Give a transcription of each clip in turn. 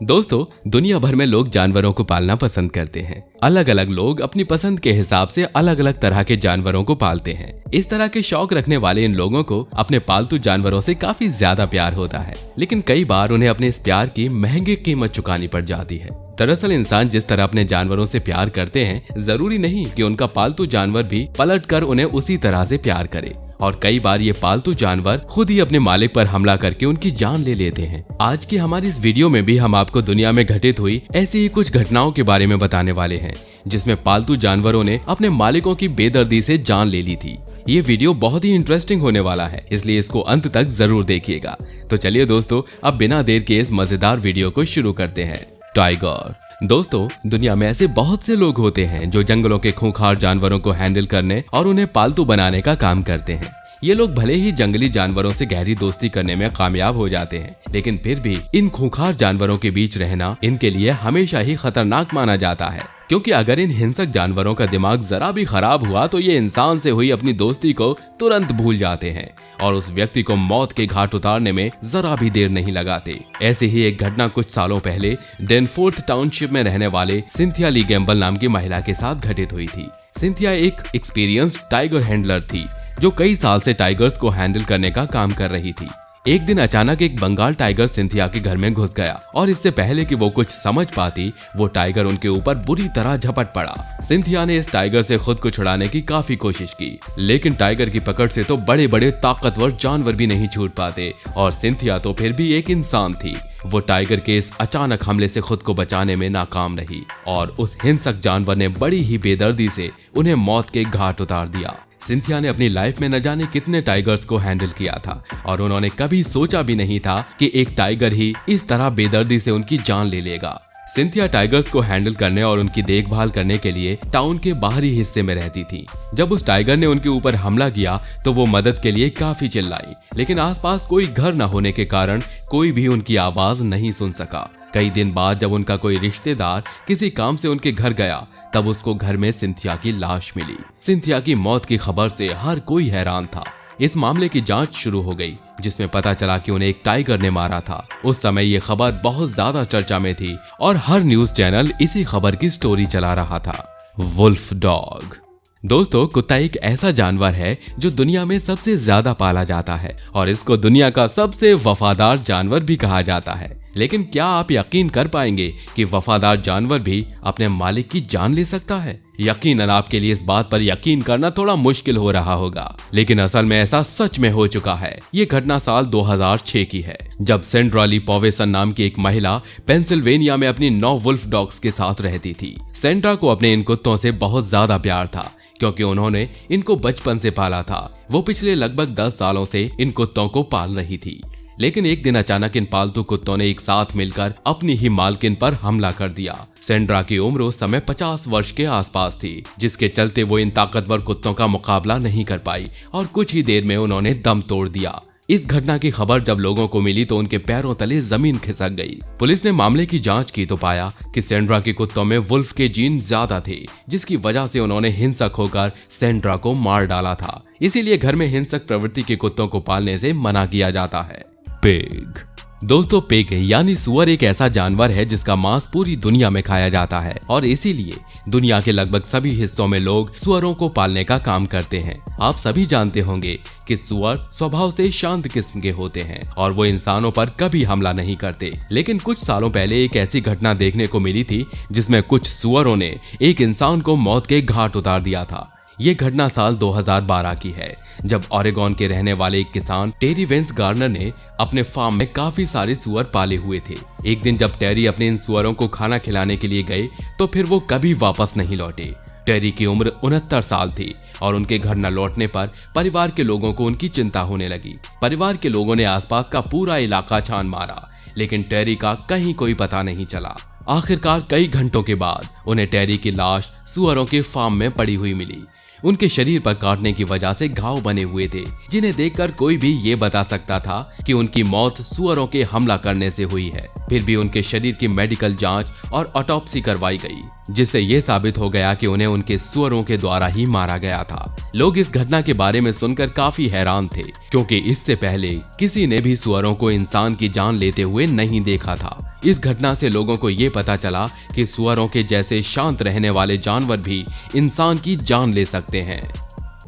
दोस्तों, दुनिया भर में लोग जानवरों को पालना पसंद करते हैं। अलग अलग लोग अपनी पसंद के हिसाब से अलग अलग तरह के जानवरों को पालते हैं। इस तरह के शौक रखने वाले इन लोगों को अपने पालतू जानवरों से काफी ज्यादा प्यार होता है, लेकिन कई बार उन्हें अपने इस प्यार की महंगी कीमत चुकानी पड़ जाती है। दरअसल इंसान जिस तरह अपने जानवरों से प्यार करते हैं, जरूरी नहीं कि उनका पालतू जानवर भी पलट कर उन्हें उसी तरह से प्यार करे। और कई बार ये पालतू जानवर खुद ही अपने मालिक पर हमला करके उनकी जान ले लेते हैं। आज की हमारी इस वीडियो में भी हम आपको दुनिया में घटित हुई ऐसी ही कुछ घटनाओं के बारे में बताने वाले हैं, जिसमें पालतू जानवरों ने अपने मालिकों की बेदर्दी से जान ले ली थी। ये वीडियो बहुत ही इंटरेस्टिंग होने वाला है, इसलिए इसको अंत तक जरूर देखिएगा। तो चलिए दोस्तों, अब बिना देर के इस मजेदार वीडियो को शुरू करते हैं। टाइगर। दोस्तों, दुनिया में ऐसे बहुत से लोग होते हैं जो जंगलों के खूंखार जानवरों को हैंडल करने और उन्हें पालतू बनाने का काम करते हैं। ये लोग भले ही जंगली जानवरों से गहरी दोस्ती करने में कामयाब हो जाते हैं, लेकिन फिर भी इन खूंखार जानवरों के बीच रहना इनके लिए हमेशा ही खतरनाक माना जाता है, क्योंकि अगर इन हिंसक जानवरों का दिमाग जरा भी खराब हुआ तो ये इंसान से हुई अपनी दोस्ती को तुरंत भूल जाते हैं और उस व्यक्ति को मौत के घाट उतारने में जरा भी देर नहीं लगाते। ऐसी ही एक घटना कुछ सालों पहले डेनफोर्थ टाउनशिप में रहने वाले सिंथिया ली गैम्बल नाम की महिला के साथ घटित हुई थी। सिंथिया एक एक्सपीरियंस्ड टाइगर हैंडलर थी जो कई साल से टाइगर्स को हैंडल करने का काम कर रही थी। एक दिन अचानक एक बंगाल टाइगर सिंथिया के घर में घुस गया और इससे पहले कि वो कुछ समझ पाती, वो टाइगर उनके ऊपर बुरी तरह झपट पड़ा। सिंथिया ने इस टाइगर से खुद को छुड़ाने की काफी कोशिश की, लेकिन टाइगर की पकड़ से तो बड़े बड़े ताकतवर जानवर भी नहीं छूट पाते और सिंथिया तो फिर भी एक इंसान थी। वो टाइगर के इस अचानक हमले से खुद को बचाने में नाकाम रही और उस हिंसक जानवर ने बड़ी ही बेदर्दी से उन्हें मौत के घाट उतार दिया। सिंथिया ने अपनी लाइफ में न जाने कितने टाइगर्स को हैंडल किया था और उन्होंने कभी सोचा भी नहीं था कि एक टाइगर ही इस तरह बेदर्दी से उनकी जान ले लेगा। सिंथिया टाइगर्स को हैंडल करने और उनकी देखभाल करने के लिए टाउन के बाहरी हिस्से में रहती थी। जब उस टाइगर ने उनके ऊपर हमला किया तो वो मदद के लिए काफी चिल्लाई, लेकिन आसपास कोई घर न होने के कारण कोई भी उनकी आवाज नहीं सुन सका। कई दिन बाद जब उनका कोई रिश्तेदार किसी काम से उनके घर गया, तब उसको घर में सिंथिया की लाश मिली। सिंथिया की मौत की खबर से हर कोई हैरान था। इस मामले की जांच शुरू हो गई, जिसमें पता चला कि उन्हें एक टाइगर ने मारा था। उस समय ये खबर बहुत ज्यादा चर्चा में थी और हर न्यूज चैनल इसी खबर की स्टोरी चला रहा था। Wolf dog. दोस्तों, कुत्ता एक ऐसा जानवर है जो दुनिया में सबसे ज्यादा पाला जाता है और इसको दुनिया का सबसे वफादार जानवर भी कहा जाता है। लेकिन क्या आप यकीन कर पाएंगे कि वफादार जानवर भी अपने मालिक की जान ले सकता है? यकीनन आपके लिए इस बात पर यकीन करना थोड़ा मुश्किल हो रहा होगा, लेकिन असल में ऐसा सच में हो चुका है। ये घटना साल 2006 की है, जब सेंड्रा ली पॉवेसन नाम की एक महिला पेंसिल्वेनिया में अपनी 9 वुल्फ डॉग्स के साथ रहती थी। सेंड्रा को अपने इन कुत्तों से बहुत ज्यादा प्यार था, क्योंकि उन्होंने इनको बचपन से पाला था। वो पिछले लगभग 10 सालों से इन कुत्तों को पाल रही थी, लेकिन एक दिन अचानक इन पालतू कुत्तों ने एक साथ मिलकर अपनी ही मालकिन पर हमला कर दिया। सेंड्रा की उम्र उस समय 50 वर्ष के आसपास थी, जिसके चलते वो इन ताकतवर कुत्तों का मुकाबला नहीं कर पाई और कुछ ही देर में उन्होंने दम तोड़ दिया। इस घटना की खबर जब लोगों को मिली तो उनके पैरों तले जमीन खिसक गई। पुलिस ने मामले की जांच की तो पाया कि सेंड्रा के कुत्तों में वुल्फ के जीन ज्यादा थे, जिसकी वजह से उन्होंने हिंसक होकर सेंड्रा को मार डाला था। इसीलिए घर में हिंसक प्रवृत्ति के कुत्तों को पालने से मना किया जाता है। पिग। दोस्तों, पिग यानी सुअर एक ऐसा जानवर है जिसका मांस पूरी दुनिया में खाया जाता है और इसीलिए दुनिया के लगभग सभी हिस्सों में लोग सुअरों को पालने का काम करते हैं। आप सभी जानते होंगे कि सुअर स्वभाव से शांत किस्म के होते हैं और वो इंसानों पर कभी हमला नहीं करते। लेकिन कुछ सालों पहले एक ऐसी घटना देखने को मिली थी जिसमें कुछ सुअरों ने एक इंसान को मौत के घाट उतार दिया था। ये घटना साल 2012 की है, जब ओरेगोन के रहने वाले एक किसान टेरी वेंस गार्नर ने अपने फार्म में काफी सारे सुअर पाले हुए थे। एक दिन जब टेरी अपने इन सुअरों को खाना खिलाने के लिए गए तो फिर वो कभी वापस नहीं लौटे। टेरी की उम्र 69 साल थी और उनके घर न लौटने पर परिवार के लोगों को उनकी चिंता होने लगी। परिवार के लोगों ने आसपास का पूरा इलाका छान मारा, लेकिन टेरी का कहीं कोई पता नहीं चला। आखिरकार कई घंटों के बाद उन्हें टेरी की लाश सुअरों के फार्म में पड़ी हुई मिली। उनके शरीर पर काटने की वजह से घाव बने हुए थे, जिन्हें देखकर कोई भी ये बता सकता था कि उनकी मौत सुअरों के हमला करने से हुई है। फिर भी उनके शरीर की मेडिकल जांच और ऑटोप्सी करवाई गई, जिससे ये साबित हो गया कि उन्हें उनके सुअरों के द्वारा ही मारा गया था। लोग इस घटना के बारे में सुनकर काफी हैरान थे, क्योंकि इससे पहले किसी ने भी सुअरों को इंसान की जान लेते हुए नहीं देखा था। इस घटना से लोगों को ये पता चला कि सुअरों के जैसे शांत रहने वाले जानवर भी इंसान की जान ले सकते हैं।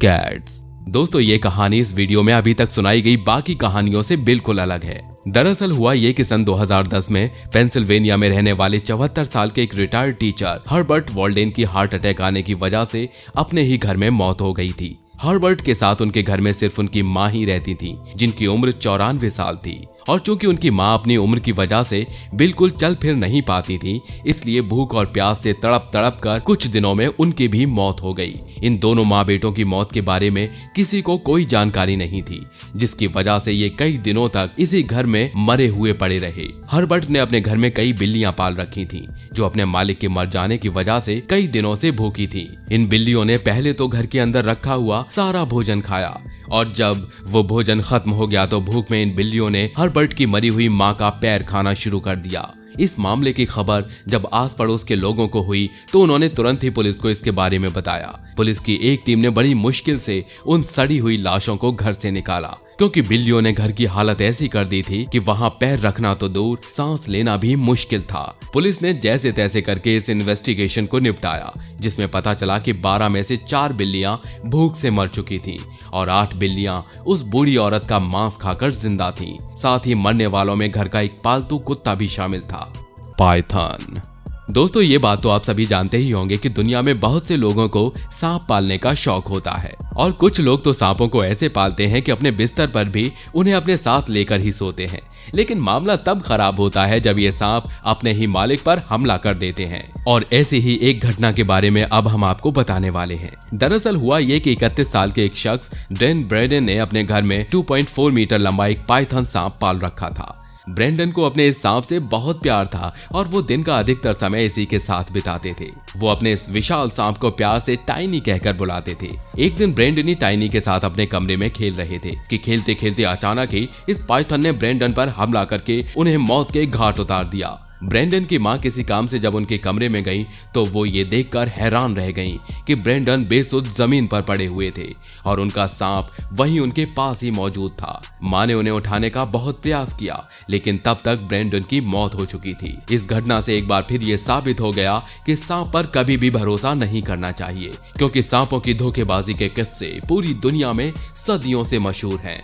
कैट्स। दोस्तों, ये कहानी इस वीडियो में अभी तक सुनाई गई बाकी कहानियों से बिल्कुल अलग है। दरअसल हुआ ये कि सन 2010 में पेंसिल्वेनिया में रहने वाले 74 साल के एक रिटायर्ड टीचर हर्बर्ट वॉल्डेन की हार्ट अटैक आने की वजह से अपने ही घर में मौत हो गई थी। हर्बर्ट के साथ उनके घर में सिर्फ उनकी माँ ही रहती थी, जिनकी उम्र 94 साल थी। और चूंकि उनकी माँ अपनी उम्र की वजह से बिल्कुल चल फिर नहीं पाती थी, इसलिए भूख और प्यास से तड़प तड़प कर कुछ दिनों में उनकी भी मौत हो गई। इन दोनों माँ बेटों की मौत के बारे में किसी को कोई जानकारी नहीं थी, जिसकी वजह से ये कई दिनों तक इसी घर में मरे हुए पड़े रहे। हर्बर्ट ने अपने घर में कई बिल्लियां पाल रखी थी, जो अपने मालिक के मर जाने की वजह से कई दिनों से भूखी थी। इन बिल्लियों ने पहले तो घर के अंदर रखा हुआ सारा भोजन खाया, और जब वो भोजन खत्म हो गया तो भूख में इन बिल्लियों ने हर्बर्ट की मरी हुई माँ का पैर खाना शुरू कर दिया। इस मामले की खबर जब आस पड़ोस के लोगों को हुई तो उन्होंने तुरंत ही पुलिस को इसके बारे में बताया। पुलिस की एक टीम ने बड़ी मुश्किल से उन सड़ी हुई लाशों को घर से निकाला, क्योंकि बिल्लियों ने घर की हालत ऐसी कर दी थी कि वहां पैर रखना तो दूर, सांस लेना भी मुश्किल था। पुलिस ने जैसे तैसे करके इस इन्वेस्टिगेशन को निपटाया, जिसमें पता चला कि 12 में से 4 बिल्लियां भूख से मर चुकी थीं और 8 बिल्लियां उस बूढ़ी औरत का मांस खाकर जिंदा थीं। साथ ही मरने वालों में घर का एक पालतू कुत्ता भी शामिल था, पाइथन। दोस्तों, ये बात तो आप सभी जानते ही होंगे कि दुनिया में बहुत से लोगों को सांप पालने का शौक होता है, और कुछ लोग तो सांपों को ऐसे पालते हैं कि अपने बिस्तर पर भी उन्हें अपने साथ लेकर ही सोते हैं। लेकिन मामला तब खराब होता है जब ये सांप अपने ही मालिक पर हमला कर देते हैं, और ऐसी ही एक घटना के बारे में अब हम आपको बताने वाले हैं। दरअसल हुआ ये कि 31 साल के एक शख्स डैन ब्रेडन ने अपने घर में 2.4 मीटर लंबा एक पाइथन सांप पाल रखा था। ब्रेंडन को अपने इस सांप से बहुत प्यार था और वो दिन का अधिकतर समय इसी के साथ बिताते थे। वो अपने इस विशाल सांप को प्यार से टाइनी कहकर बुलाते थे। एक दिन ब्रेंडन ही टाइनी के साथ अपने कमरे में खेल रहे थे कि खेलते खेलते अचानक ही इस पाइथन ने ब्रेंडन पर हमला करके उन्हें मौत के घाट उतार दिया। ब्रेंडन की माँ किसी काम से जब उनके कमरे में गई तो वो ये देखकर हैरान रह गईं कि ब्रेंडन बेसुध जमीन पर पड़े हुए थे और उनका सांप वहीं उनके पास ही मौजूद था। माँ ने उन्हें उठाने का बहुत प्रयास किया, लेकिन तब तक ब्रेंडन की मौत हो चुकी थी। इस घटना से एक बार फिर ये साबित हो गया कि सांप पर कभी भी भरोसा नहीं करना चाहिए, क्योंकि सांपों की धोखेबाजी के किस्से पूरी दुनिया में सदियों से मशहूर हैं।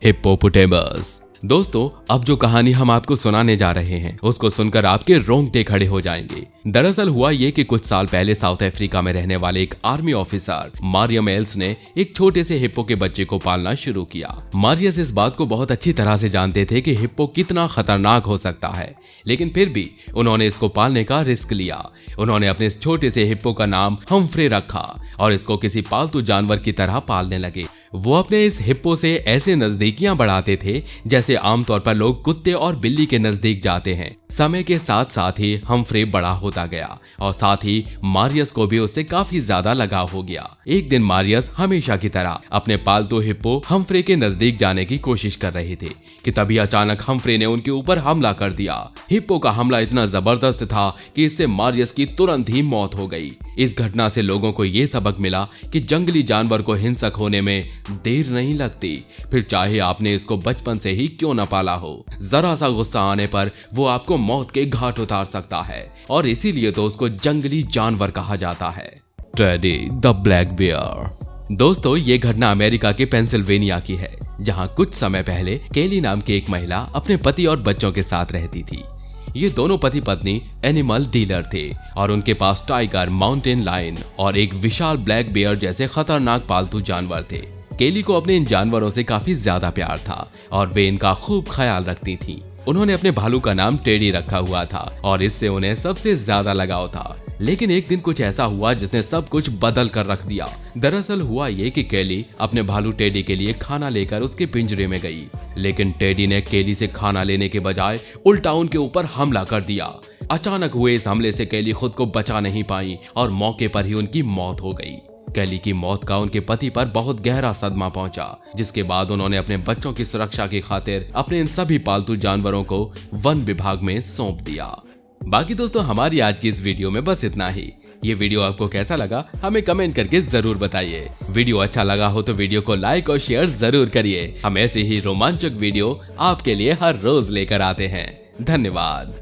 हिप्पोपोटेमस। दोस्तों, अब जो कहानी हम आपको सुनाने जा रहे हैं उसको सुनकर आपके रोंगटे खड़े हो जाएंगे। दरअसल हुआ ये कि कुछ साल पहले साउथ अफ्रीका में रहने वाले एक आर्मी ऑफिसर मारियम एल्स ने एक छोटे से हिप्पो के बच्चे को पालना शुरू किया। मारियस इस बात को बहुत अच्छी तरह से जानते थे कि हिप्पो कितना खतरनाक हो सकता है, लेकिन फिर भी उन्होंने इसको पालने का रिस्क लिया। उन्होंने अपने इस छोटे से हिप्पो का नाम हम्फ्रे रखा और इसको किसी पालतू जानवर की तरह पालने लगे। वो अपने इस हिप्पो से ऐसे नजदीकियां बढ़ाते थे जैसे आमतौर पर लोग कुत्ते और बिल्ली के नजदीक जाते हैं। समय के साथ साथ ही हम्फ्रे बड़ा होता गया और साथ ही मारियस को भी उससे काफी ज्यादा लगाव हो गया। एक दिन मारियस हमेशा की तरह अपने पालतू हिप्पो हम्फ्रे के नजदीक जाने की कोशिश कर रहे थे कि तभी अचानक हम्फ्रे ने उनके ऊपर हमला कर दिया। हिप्पो का हमला इतना जबरदस्त था कि इससे मारियस की तुरंत ही मौत हो गई। इस घटना से लोगों को ये सबक मिला कि जंगली जानवर को हिंसक होने में देर नहीं लगती, फिर चाहे आपने इसको बचपन से ही क्यों न पाला हो। जरा सा गुस्सा आने पर वो आपको मौत के घाट उतार सकता है, और इसीलिए तो उसको जंगली जानवर कहा जाता है। Teddy the black bear. दोस्तों, ये घटना अमेरिका के पेंसिल्वेनिया की है, जहां कुछ समय पहले केली नाम की एक महिला अपने पति और बच्चों के साथ रहती थी। ये दोनों पति पत्नी एनिमल डीलर थे और उनके पास टाइगर, माउंटेन लायन और एक विशाल ब्लैक बियर जैसे खतरनाक पालतू जानवर थे। केली को अपने इन जानवरों से काफी ज्यादा प्यार था और वे इनका खूब ख्याल रखती थीं। उन्होंने अपने भालू का नाम टेडी रखा हुआ था और इससे उन्हें सबसे ज्यादा लगाव था। लेकिन एक दिन कुछ ऐसा हुआ जिसने सब कुछ बदल कर रख दिया। दरअसल हुआ ये कि केली अपने भालू टेडी के लिए खाना लेकर उसके पिंजरे में गई, लेकिन टेडी ने केली से खाना लेने के बजाय उल्टा उनके ऊपर हमला कर दिया। अचानक हुए इस हमले से केली खुद को बचा नहीं पाई और मौके पर ही उनकी मौत हो गई। केली की मौत का उनके पति पर बहुत गहरा सदमा पहुंचा, जिसके बाद उन्होंने अपने बच्चों की सुरक्षा की खातिर अपने इन सभी पालतू जानवरों को वन विभाग में सौंप दिया। बाकी दोस्तों, हमारी आज की इस वीडियो में बस इतना ही। ये वीडियो आपको कैसा लगा हमें कमेंट करके जरूर बताइए। वीडियो अच्छा लगा हो तो वीडियो को लाइक और शेयर जरूर करिए। हम ऐसे ही रोमांचक वीडियो आपके लिए हर रोज लेकर आते हैं। धन्यवाद।